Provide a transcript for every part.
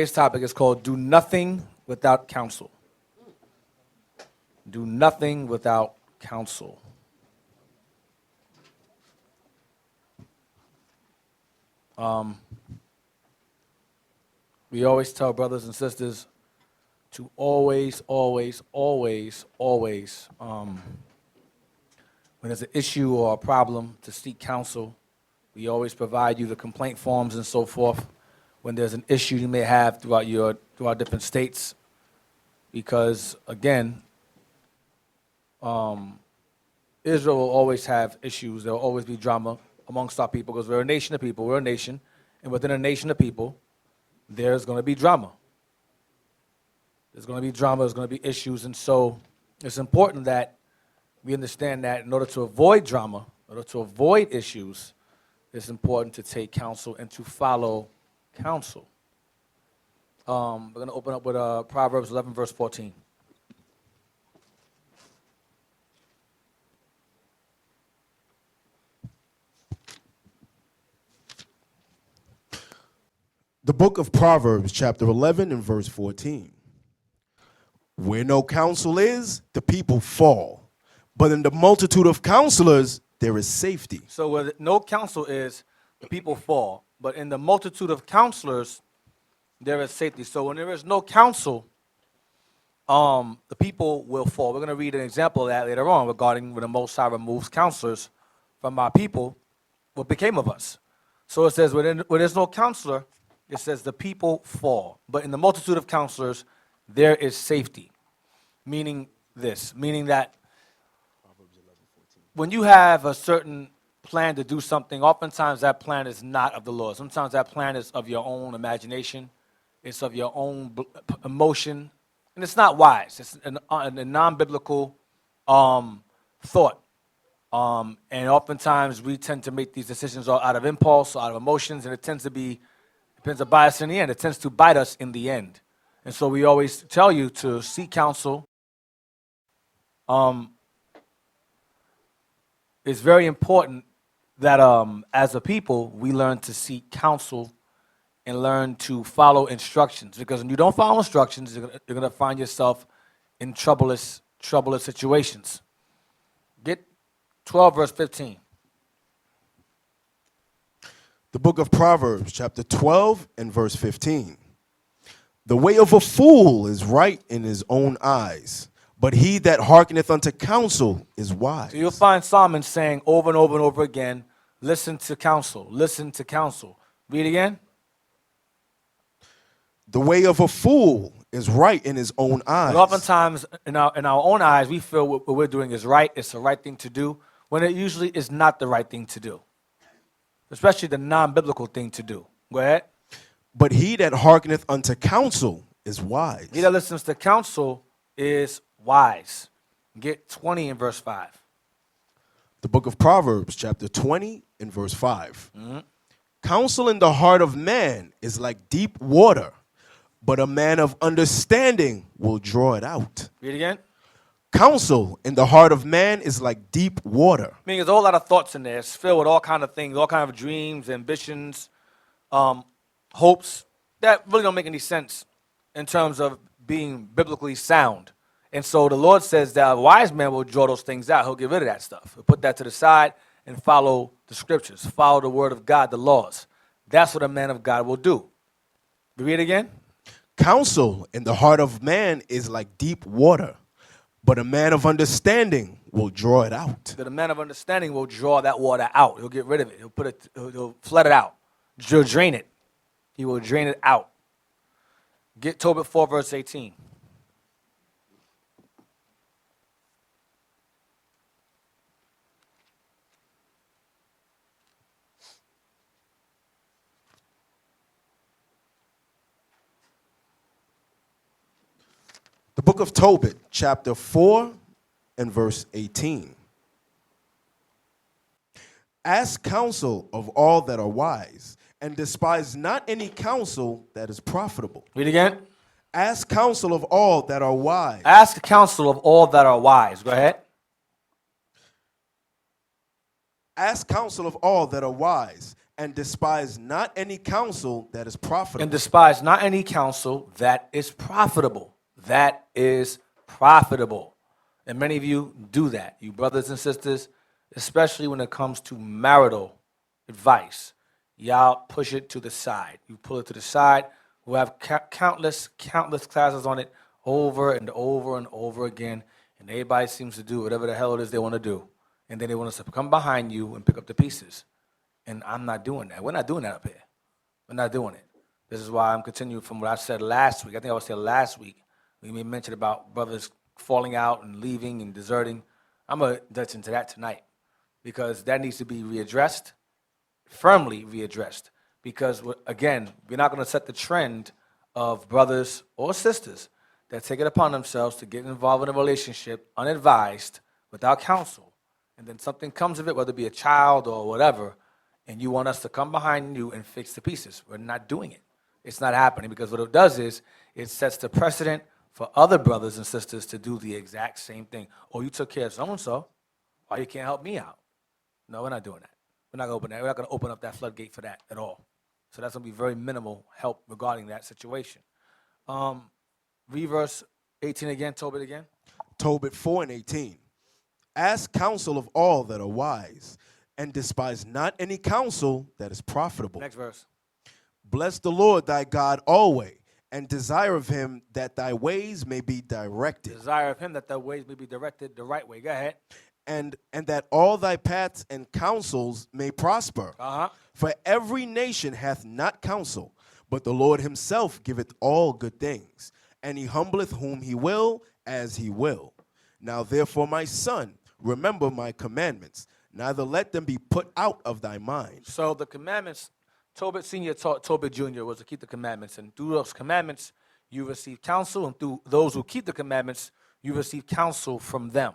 Today's topic is called Do Nothing Without Counsel. Do nothing without counsel. We always tell brothers and sisters to always, when there's an issue or a problem, to seek counsel. We always provide you the complaint forms and so forth when there's an issue you may have throughout different states. Because, again, Israel will always have issues. There will always be drama amongst our people because we're a nation of people. We're a nation. And within a nation of people, there's going to be drama. There's going to be drama. There's going to be issues. And so it's important that we understand that in order to avoid drama, in order to avoid issues, it's important to take counsel and to follow counsel. We're going to open up with Proverbs 11, verse 14. The book of Proverbs, chapter 11 and verse 14. Where no counsel is, the people fall. But in the multitude of counselors, there is safety. So where no counsel is, the people fall. But in the multitude of counselors, there is safety. So when there is no counsel, the people will fall. We're going to read an example of that later on regarding when the Most High removes counselors from our people, what became of us. So it says when there's no counselor, it says the people fall. But in the multitude of counselors, there is safety. Meaning that when you have a certain plan to do something, oftentimes that plan is not of the Lord. Sometimes that plan is of your own imagination. It's of your own emotion. And it's not wise. It's a non-biblical thought. And oftentimes we tend to make these decisions out of impulse, out of emotions, and it tends to bite us in the end. It tends to bite us in the end. And so we always tell you to seek counsel. It's very important that as a people, we learn to seek counsel and learn to follow instructions. Because when you don't follow instructions, you're going to find yourself in troublous situations. Get 12, verse 15. The book of Proverbs, chapter 12 and verse 15. The way of a fool is right in his own eyes, but he that hearkeneth unto counsel is wise. So you'll find Solomon saying over and over and over again, listen to counsel, listen to counsel. Read again. The way of a fool is right in his own eyes. And oftentimes in our own eyes, we feel what we're doing is right, it's the right thing to do, when it usually is not the right thing to do. Especially the non-biblical thing to do. Go ahead. But he that hearkeneth unto counsel is wise. He that listens to counsel is wise. Get 20 in verse 5. The book of Proverbs, chapter 20 and verse 5. Counsel in the heart of man is like deep water, but a man of understanding will draw it out. Read again. Counsel in the heart of man is like deep water. Meaning there's a whole lot of thoughts in there. It's filled with all kind of things, all kind of dreams, ambitions, hopes that really don't make any sense in terms of being biblically sound. And so the Lord says that a wise man will draw those things out. He'll get rid of that stuff. He'll put that to the side and follow the scriptures, follow the word of God, the laws. That's what a man of God will do. Read it again. Counsel in the heart of man is like deep water, but a man of understanding will draw it out. That a man of understanding will draw that water out. He'll get rid of it. He'll flood it out. He'll drain it. He will drain it out. Get Tobit 4, verse 18. The book of Tobit, chapter 4 and verse 18. Ask counsel of all that are wise, and despise not any counsel that is profitable. Read again. Ask counsel of all that are wise. Ask counsel of all that are wise. Go ahead. Ask counsel of all that are wise, and despise not any counsel that is profitable. And despise not any counsel that is profitable. That is profitable. And many of you do that, you brothers and sisters, especially when it comes to marital advice. Y'all push it to the side. You pull it to the side. We have countless classes on it over and over and over again. And everybody seems to do whatever the hell it is they want to do. And then they want us to come behind you and pick up the pieces. And I'm not doing that. We're not doing that up here. We're not doing it. This is why I'm continuing from what I said last week. I think I was saying last week. We mentioned about brothers falling out and leaving and deserting. I'm going to touch into that tonight because that needs to be readdressed, firmly readdressed. Because, again, we're not going to set the trend of brothers or sisters that take it upon themselves to get involved in a relationship unadvised, without counsel. And then something comes of it, whether it be a child or whatever, and you want us to come behind you and fix the pieces. We're not doing it. It's not happening because what it does is it sets the precedent for other brothers and sisters to do the exact same thing. Oh, you took care of so-and-so. Why you can't help me out? No, we're not doing that. We're not going to open up that floodgate for that at all. So that's going to be very minimal help regarding that situation. Read verse 18 again, Tobit again. Tobit 4:18. Ask counsel of all that are wise, and despise not any counsel that is profitable. Next verse. Bless the Lord thy God always, and desire of him that thy ways may be directed. Desire of him that thy ways may be directed the right way. Go ahead. And that all thy paths and counsels may prosper. For every nation hath not counsel, but the Lord himself giveth all good things, and he humbleth whom he will as he will. Now therefore, my son, remember my commandments, neither let them be put out of thy mind. So the commandments, Tobit Sr. taught Tobit Jr. was to keep the commandments, and through those commandments, you receive counsel, and through those who keep the commandments, you receive counsel from them.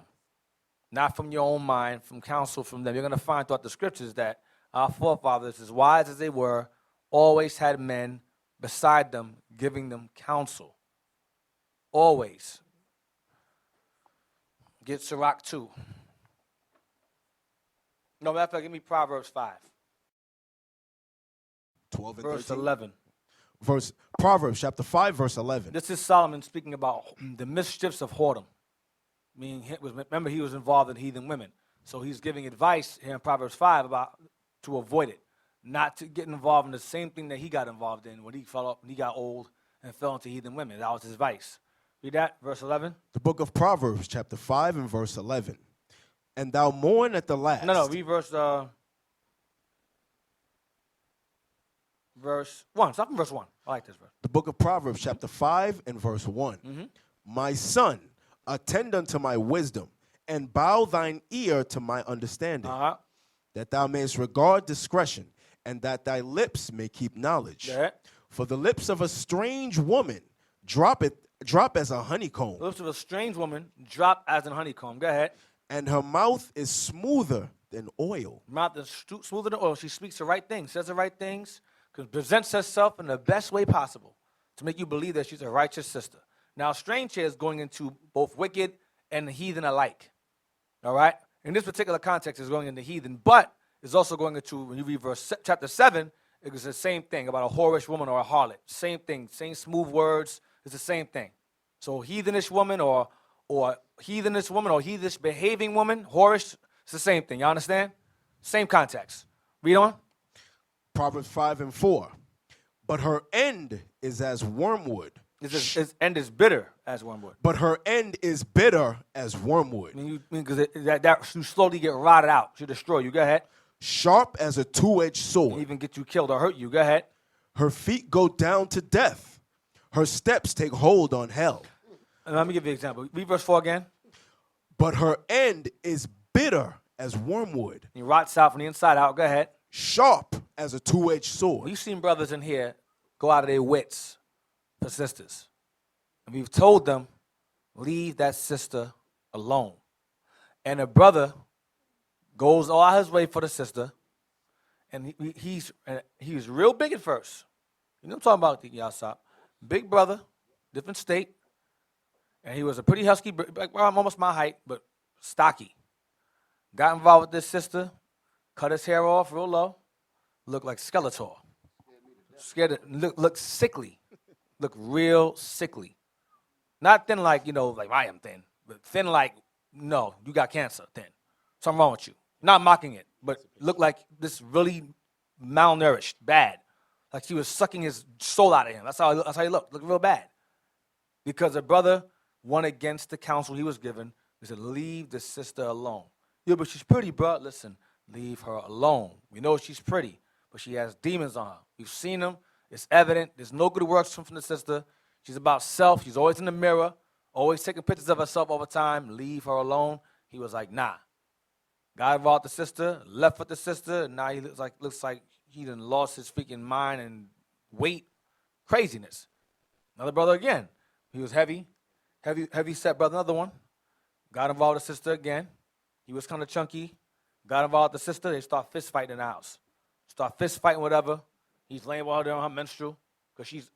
Not from your own mind, from counsel from them. You're going to find throughout the scriptures that our forefathers, as wise as they were, always had men beside them giving them counsel. Always. Get Sirach 2. No, matter of fact, give me Proverbs 5. 12 and Verse 13. 11. Proverbs chapter 5, verse 11. This is Solomon speaking about the mischiefs of whoredom. Remember, he was involved in heathen women. So he's giving advice here in Proverbs 5 about to avoid it, not to get involved in the same thing that he got involved in when he fell up and he got old and fell into heathen women. That was his advice. Read that, verse 11. The book of Proverbs chapter 5 and verse 11. And thou mourn at the last. No, read verse 1. Stop in verse 1. I like this verse. The book of Proverbs chapter 5 and verse 1. My son, attend unto my wisdom, and bow thine ear to my understanding, that thou mayest regard discretion, and that thy lips may keep knowledge. For the lips of a strange woman drop as a honeycomb. The lips of a strange woman drop as an honeycomb. Go ahead. And her mouth is smoother than oil. Mouth is smoother than oil. She speaks the right things, says the right things, presents herself in the best way possible to make you believe that she's a righteous sister. Now, strange here is going into both wicked and heathen alike. All right? In this particular context, it's going into heathen, but it's also going into, when you read chapter 7, it's the same thing about a whorish woman or a harlot. Same thing, same smooth words. It's the same thing. So heathenish woman or heathenish behaving woman, whorish, it's the same thing. You understand? Same context. Read on. Proverbs 5 and 4. But her end is as wormwood. His end is bitter as wormwood. But her end is bitter as wormwood. Because you slowly get rotted out. She'll destroy you. Go ahead. Sharp as a two-edged sword. Even get you killed or hurt you. Go ahead. Her feet go down to death. Her steps take hold on hell. And let me give you an example. Read verse 4 again. But her end is bitter as wormwood. He rots out from the inside out. Go ahead. Sharp as a two-edged sword. We've seen brothers in here go out of their wits for sisters. And we've told them, leave that sister alone. And a brother goes all his way for the sister, and he's real big at first. You know what I'm talking about, Asaph? Big brother, different state, and he was a pretty husky, almost my height, but stocky. Got involved with this sister, cut his hair off real low, look like Skeletor. Scared, look sickly. Look real sickly. Not thin like, like I am thin, but thin like, no, you got cancer, thin. Something wrong with you. Not mocking it, but look like this really malnourished, bad. Like she was sucking his soul out of him. That's how he looked. Looked real bad. Because the brother went against the counsel he was given. He said, leave the sister alone. Yeah, but she's pretty, bro. Listen, leave her alone. We know she's pretty, but she has demons on her. We've seen them. It's evident. There's no good works from the sister. She's about self. She's always in the mirror, always taking pictures of herself all the time. Leave her alone. He was like, nah. Got involved with the sister, left with the sister, and now he looks like he done lost his freaking mind and weight. Craziness. Another brother again. He was heavy set brother, another one. Got involved with the sister again. He was kind of chunky. Got involved with the sister. They start fist fighting in the house. Start fist fighting, whatever. He's laying while they're on her menstrual because she's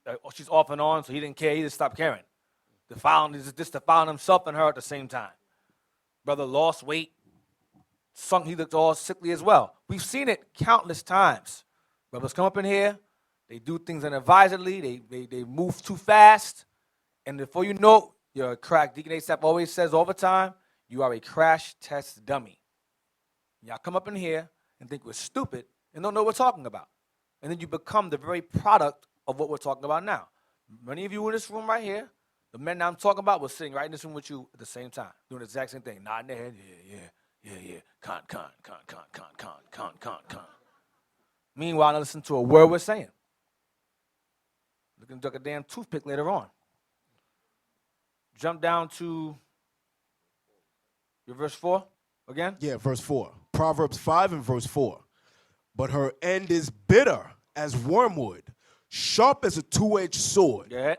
off and on, so he didn't care. He just stopped caring. Defiling himself and her at the same time. Brother lost weight. He looked all sickly as well. We've seen it countless times. Brothers come up in here. They do things unadvisedly. They move too fast. And before you know it, you're a crack. Deacon Asaph always says all the time, you are a crash test dummy. Y'all come up in here and think we're stupid and don't know what we're talking about. And then you become the very product of what we're talking about now. Many of you in this room right here, the men I'm talking about were sitting right in this room with you at the same time, doing the exact same thing, nodding their head, yeah, con. Meanwhile, I listen to a word we're saying. Looking like a damn toothpick later on. Jump down to your verse 4 again. Yeah, verse 4. Proverbs 5 and verse 4. But her end is bitter as wormwood, sharp as a two-edged sword. Yeah.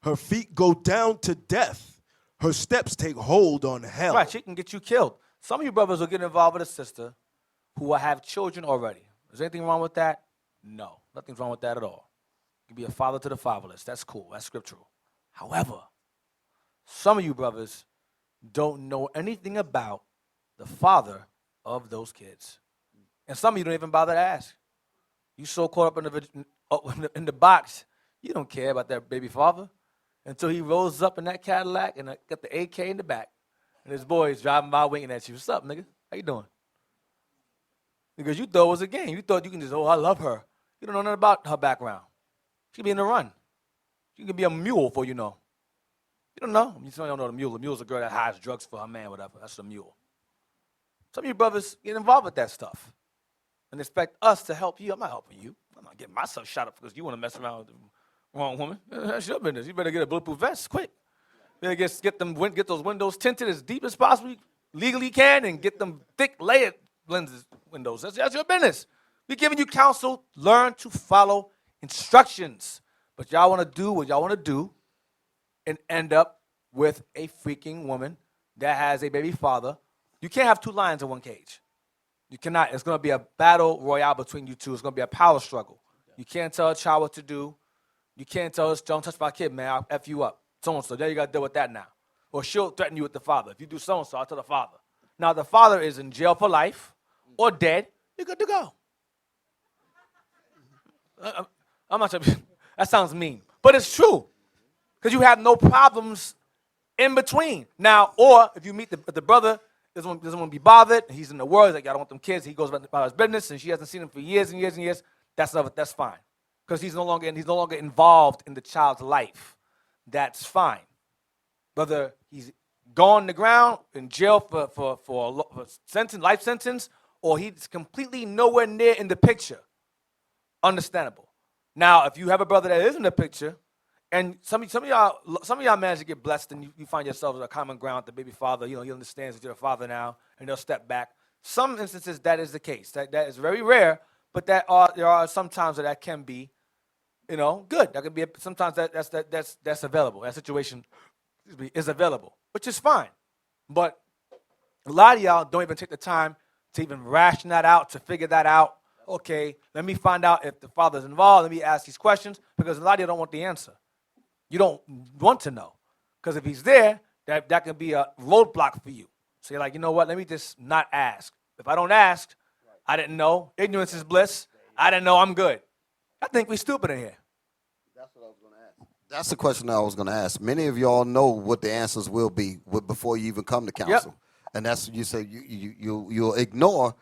Her feet go down to death. Her steps take hold on hell. Right, she can get you killed. Some of you brothers will get involved with a sister who will have children already. Is there anything wrong with that? No, nothing's wrong with that at all. You can be a father to the fatherless. That's cool. That's scriptural. However, some of you brothers don't know anything about the father of those kids. And some of you don't even bother to ask. You so caught up in the box, you don't care about that baby father until he rolls up in that Cadillac and got the AK in the back. And his boy's driving by winking at you. What's up, nigga? How you doing? Because you thought it was a game. You thought you can just, I love her. You don't know nothing about her background. She be in the run. She could be a mule for you know. You don't know. You don't know the mule. The mule's a girl that hides drugs for her man, whatever. That's a mule. Some of you brothers get involved with that stuff and expect us to help you. I'm not helping you. I'm not getting myself shot up because you want to mess around with the wrong woman. That's your business. You better get a bulletproof vest quick. You better get those windows tinted as deep as possible, legally can, and get them thick layered lenses windows. That's your business. We're giving you counsel. Learn to follow instructions. But y'all want to do what y'all want to do and end up with a freaking woman that has a baby father. You can't have two lions in one cage. You cannot. It's going to be a battle royale between you two. It's going to be a power struggle. You can't tell a child what to do. You can't tell us, don't touch my kid, man. I'll F you up. So-and-so. There you got to deal with that now. Or she'll threaten you with the father. If you do so-and-so, I'll tell the father. Now, the father is in jail for life or dead. You're good to go. I'm not sure. That sounds mean. But it's true. Because you have no problems in between. Now, or if you meet the brother, doesn't want to be bothered. He's in the world. He's like, I don't want them kids. He goes about his business, and she hasn't seen him for years and years and years. That's fine. Because he's no longer involved in the child's life. That's fine. Whether he's gone to ground in jail for a life sentence, or he's completely nowhere near in the picture. Understandable. Now, if you have a brother that is in the picture, and some of y'all manage to get blessed, and you find yourselves at a common ground with the baby father. You know, he understands that you're a father now, and they'll step back. Some instances that is the case. That is very rare, but there are some times that can be, good. That can be sometimes that's available. That situation is available, which is fine. But a lot of y'all don't even take the time to even ration that out, to figure that out. Okay, let me find out if the father's involved. Let me ask these questions, because a lot of you don't want the answer. You don't want to know. Because if he's there, that can be a roadblock for you. So you're like, you know what, let me just not ask. If I don't ask, I didn't know. Ignorance is bliss. I didn't know I'm good. I think we stupid in here. That's what I was going to ask. That's the question I was going to ask. Many of y'all know what the answers will be before you even come to counsel. Yep. And that's, you say you'll ignore.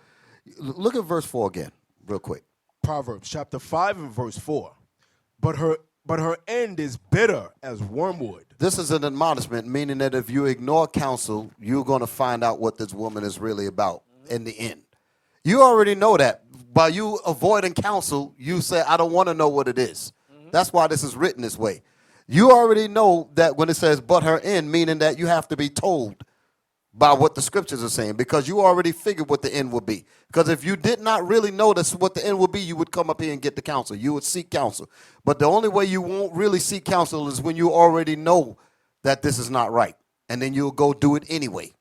Look at verse 4 again, real quick. Proverbs chapter 5 and verse 4. But her end is bitter as wormwood. This is an admonishment, meaning that if you ignore counsel, you're going to find out what this woman is really about in the end. You already know that. By you avoiding counsel, you say, I don't want to know what it is. That's why this is written this way. You already know that when it says, but her end, meaning that you have to be told by what the scriptures are saying, because you already figured what the end would be. Because if you did not really notice what the end would be, you would come up here and get the counsel. You would seek counsel. But the only way you won't really seek counsel is when you already know that this is not right. And then you'll go do it anyway.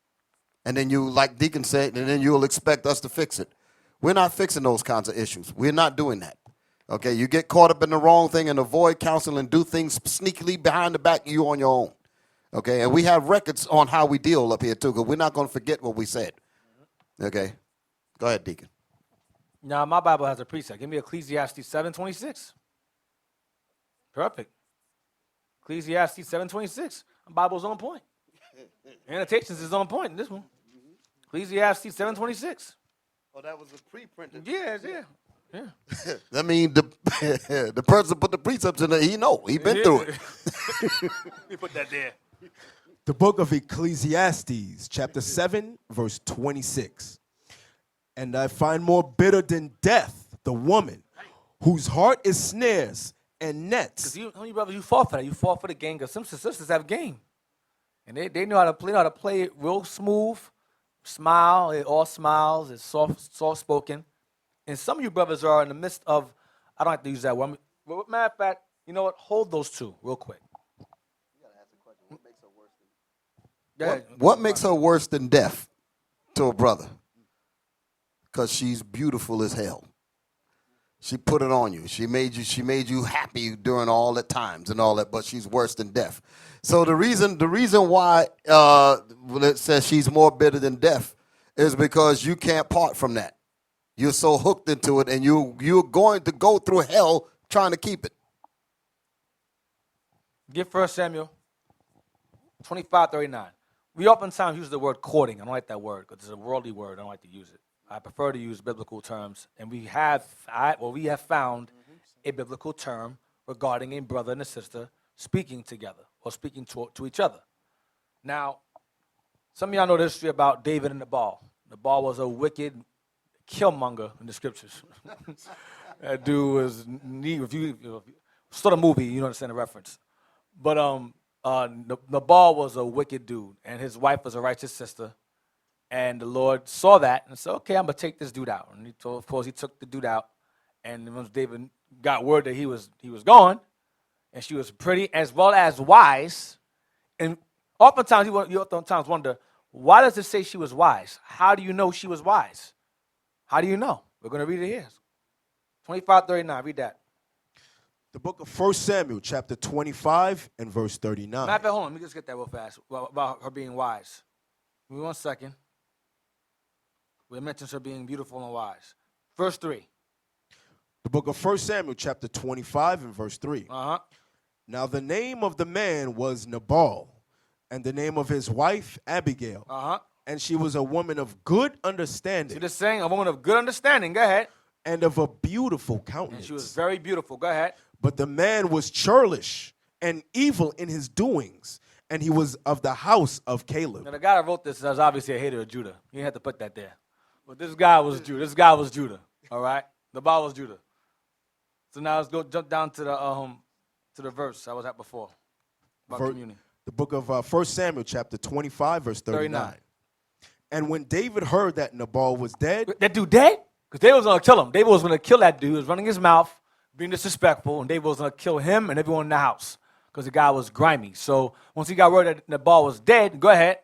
And then you, like Deacon said, and then you'll expect us to fix it. We're not fixing those kinds of issues. We're not doing that. Okay, you get caught up in the wrong thing and avoid counsel and do things sneakily behind the back, you on your own. Okay, and we have records on how we deal up here, too, because we're not going to forget what we said. Okay, go ahead, Deacon. Now, my Bible has a precept. Give me Ecclesiastes 7:26. Perfect. Ecclesiastes 7:26. My Bible's on point. Annotations is on point in this one. Ecclesiastes 7:26. Oh, that was a pre-printed. Yeah. I mean, the person put the precepts in there, he know. He been through it. Let me put that there. The book of Ecclesiastes, chapter 7, verse 26. And I find more bitter than death the woman whose heart is snares and nets. Because you brothers, you fall for that. You fall for the game because some sisters have game. And they know how to play it real smooth, smile, it all smiles, it's soft spoken. And some of you brothers are in the midst of, I don't have to use that word. But matter of fact, you know what? Hold those two real quick. What makes her worse than death to a brother? Because she's beautiful as hell. She put it on you. She made you happy during all the times and all that, but she's worse than death. So the reason why it says she's more bitter than death is because you can't part from that. You're so hooked into it, and you're going to go through hell trying to keep it. Get 1 Samuel 25:39. We oftentimes use the word courting. I don't like that word because it's a worldly word. I don't like to use it. I prefer to use biblical terms. And we have found a biblical term regarding a brother and a sister speaking together or speaking to each other. Now, some of y'all know the history about David and Nabal. Nabal was a wicked killmonger in the scriptures. That dude was neat. If you saw the movie, you understand the reference. But Nabal was a wicked dude, and his wife was a righteous sister. And the Lord saw that and said, okay, I'm going to take this dude out. And of course, he took the dude out. And when David got word that he was gone, and she was pretty as well as wise. And oftentimes, you oftentimes wonder, why does it say she was wise? How do you know she was wise? How do you know? We're going to read it here. 25:39, read that. The book of 1 Samuel, chapter 25 and verse 39. Matter of fact, hold on, let me just get that real fast about her being wise. Give me 1 second. We mentioned her being beautiful and wise. Verse 3. The book of 1 Samuel, chapter 25 and verse 3. Uh-huh. Now the name of the man was Nabal, and the name of his wife Abigail. Uh-huh. And she was a woman of good See understanding. this saying? A woman of good understanding. Go ahead. And of a beautiful And countenance. she was very beautiful. Go ahead. But the man was churlish and evil in his doings, and he was of the house of Caleb. Now, the guy that wrote this was obviously a hater of Judah. You didn't have to put that there. But this guy was Judah. This guy was Judah. All right? The Bible was Judah. So now let's jump down to the verse I was at before about communion. The book of 1 Samuel, chapter 25, verse 39. And when David heard that Nabal was dead. That dude dead? Because David was going to kill him. David was going to kill that dude. He was running his mouth, being disrespectful, and David was going to kill him and everyone in the house because the guy was grimy. So once he got word that Nabal was dead, go ahead.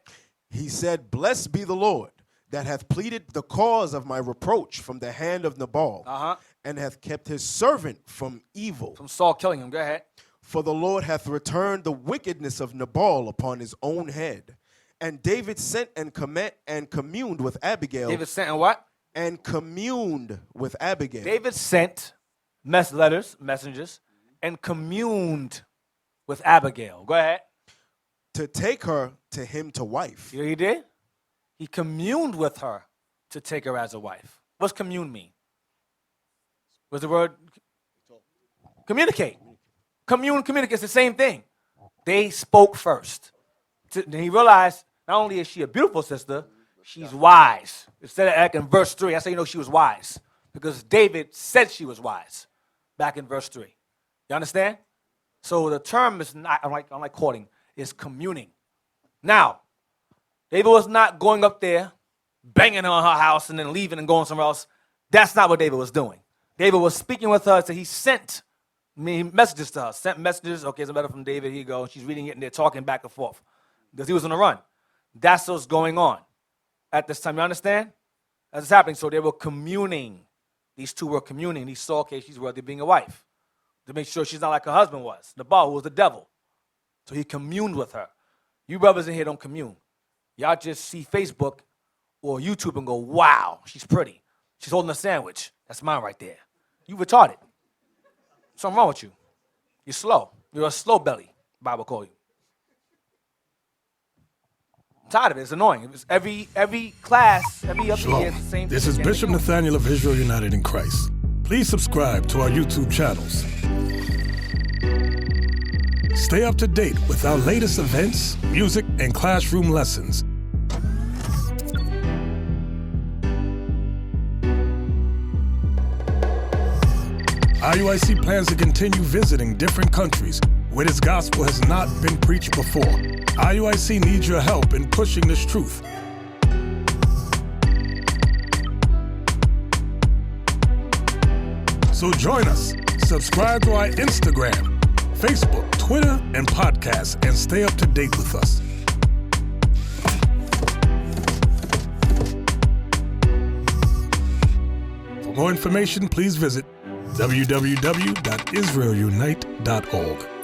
He said, Blessed be the Lord that hath pleaded the cause of my reproach from the hand of Nabal, and hath kept his servant from evil. From Saul killing him. Go ahead. For the Lord hath returned the wickedness of Nabal upon his own head. And David sent and communed with Abigail. David sent and what? and communed with Abigail. David sent messengers, and communed with Abigail. Go ahead. To take her to him to wife. You know what he did? He communed with her to take her as a wife. What's commune mean? What's the word? Communicate. Communicate. It's the same thing. They spoke first. Then he realized not only is she a beautiful sister, she's wise. It said it in verse 3. That's how you know she was wise. Because David said she was wise back in verse 3. You understand? So the term is not, unlike courting, is communing. Now, David was not going up there, banging on her house and then leaving and going somewhere else. That's not what David was doing. David was speaking with her, so he sent messages to her. Sent messages. Okay, it's a letter from David. Here you go. She's reading it and they're talking back and forth. Because he was on the run. That's what's going on at this time. You understand? That's what's happening. So they were communing. These two were communing. He saw, okay, she's worthy of being a wife. To make sure she's not like her husband was, Nabal, who was the devil. So he communed with her. You brothers in here don't commune. Y'all just see Facebook or YouTube and go, wow, she's pretty. She's holding a sandwich. That's mine right there. You retarded. Something wrong with you. You're slow. You're a slow belly, Bible call you. I'm tired of it. It's annoying. It was every class, every other year, it's the same thing. This is Bishop Nathaniel of Israel United in Christ. Please subscribe to our YouTube channels. Stay up to date with our latest events, music, and classroom lessons. IUIC plans to continue visiting different countries where this gospel has not been preached before. IUIC needs your help in pushing this truth. So join us. Subscribe to our Instagram, Facebook, Twitter, and podcasts, and stay up to date with us. For more information, please visit www.israelunite.org.